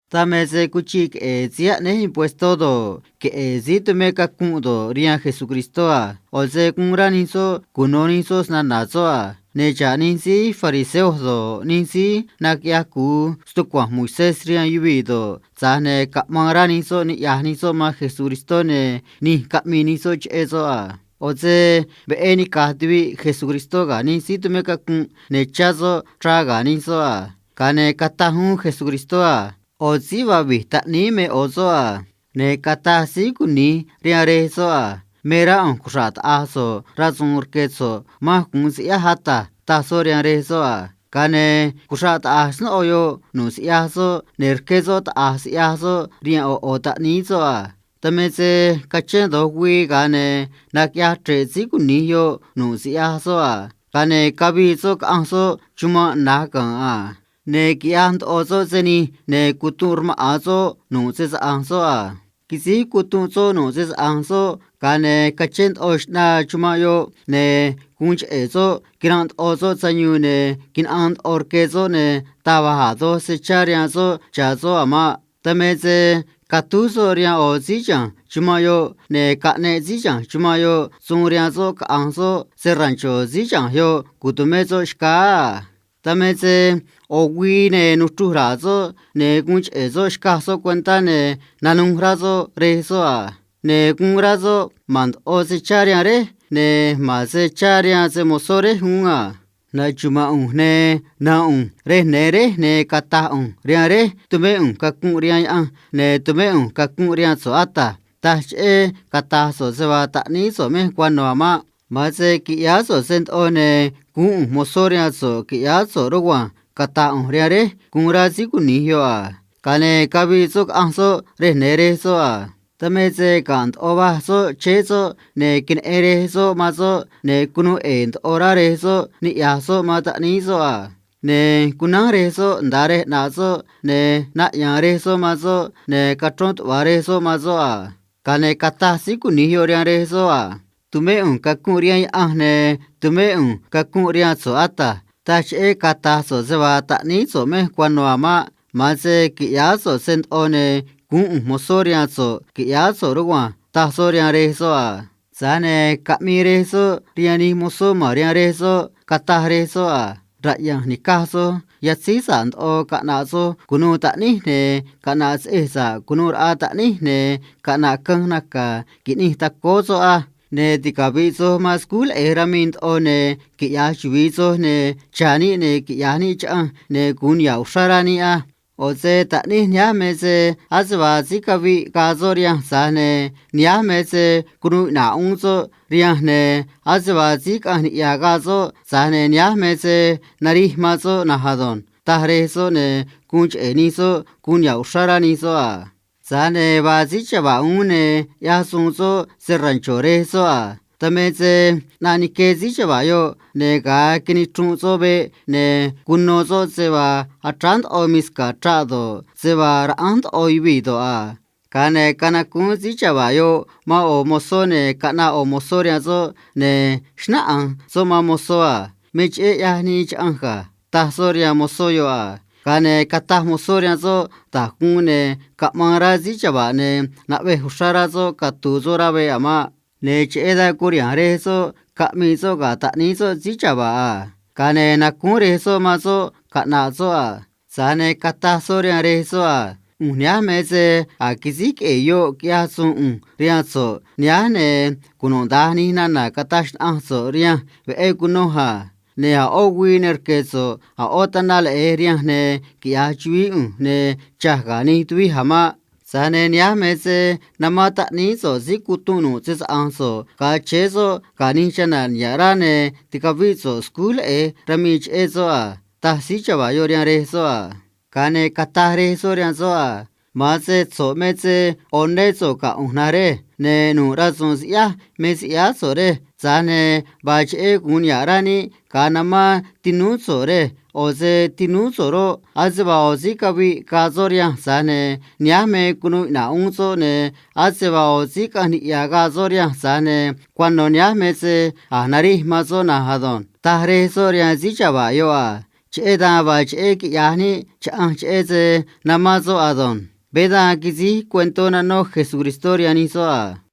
Tamese kuchik zia ne impuesto do que zitume kakundo ria Jesucristo a olse kunraniso kunoniso snanazo a necha ninsi fariseos do ninsi nakyaku stukwa Moisés ria yubido zane kapmaraniso ni yahniso ma Jesucristo ne ni kapminiso chezo a Oze beeni kahtibi Jesucristo ga ninsi tume kakun nechazo traga ninso a kane katahun Jesucristo a Ozi va vista ni me ozoa. Ne kata si kuni riare soa. Mera on kushat aso razun urkeso ma kunsi hata taso riare soa. Kane kushat asno oyo nusi aso nerkeso ta asi aso ria o ota ni soa. Tamese kachendo wi gane nakya trezi kuni yo nusi aso a. Kane kabiso kanso chuma nakan a. Ne kiant ozo zeni ne kuturma azo no ses anso a kisi kutunzo no ses anso kane kachent oshna chumayo ne kunch ezo kirant ozo zanyu ne kinant orkezo ne tabajado se chariazo chazo ama tameze katuzo ria ozijan chumayo ne kane zijan chumayo sunriazo kanso se rancho zijan yo kutumezo shka tameze Owi ne nuchurazo ne kunch ezo shkaso cuenta ne nanungrazo rezo a ne kungrazo mand o se chariare ne ma se charia se mosore hunga na chuma ne na re ne kata riare tume kakun ria ne tume kakun ria so ata ta che kata so se va ta ni so me kwano ama ma se kiya so sent o ne kun mosoria so kiya so rowa kata riare kungrasi kunihyo a kane kabi sok anso re nere so a tameze kant oba so chezo ne kin ere so maso ne kunu end orare so ni yaso mata ni so a ne kunare so ndare na so ne na yare so maso ne katront ware so maso a kane kata si kunihyo riare so a tume kakuria ne tume kakuria so ata Tach e kata so zeva ta ni so me kwano ama mase kiya so sent one kun mosoria so kiya so ruwa ta soria re so a zane kamire so riani moso maria re so kata re so a raya ni kaso yatsi san o kana so kunu ta ni ne kana se sa kunu a ta ni ne kana kang naka kini ta ko so a ne dikabizo maskul eramint one kiya chuizo ne chani ne kiya ni cha ne kunya usharani a oze ta ni nya meze azwa zikabi kazoria sa ne nya meze kunu na unzo ria ne azwa zikani ya gazo sa ne nya meze nari mazo na hadon tahre so ne kunch enizo kunya usharani so a Zane bazi chaba une ya sunzo se ranchore so a tameze nani kezi chaba yo ne ga kini tunzo be ne kunozo se va atrant o miska trado se va rant o ibido a kane kana kunzi chaba yo ma o moso ne kana o mosoria zo ne shna an so ma moso a meche ya ni changa ta soria moso yo a kane kata mosoria zo ta kune kamarazi chaba ne nabe hushara zo katuzo rabe ama ne cheda kuria re zo kami zo ga ta ni zo zi chaba a kane nakure zo ma zo kana zo a sane kata soria re zo a unya meze a kizik e yo kya sun ria zo nya ne kunonda ni na katash an zo ria ve e kunoha ne a o winner keso a otanal area ne ki a chui ne chaga ni tui hama sane nya meze namata ni so zikutunu tsis anso ka chezo kani chana nyara ne tikavizo school e ramich ezo a tahsi chawa yorian re so a kane katare so rian so a mase so meze onne so ka unare ne nu razons ya mes ya so re zane bach e gunyarani kanama tinu so re oze tinu so ro azba ozi kabi kazoria zane nyame kunu na unso ne azba ozi kani ya gazoria zane kwano nyame se anari mazo na hadon tahre so ria zichaba yo a che da ba che ki ya ni cha che ze namazo adon. Beda kizi cuento na no Jesucristo ni so a.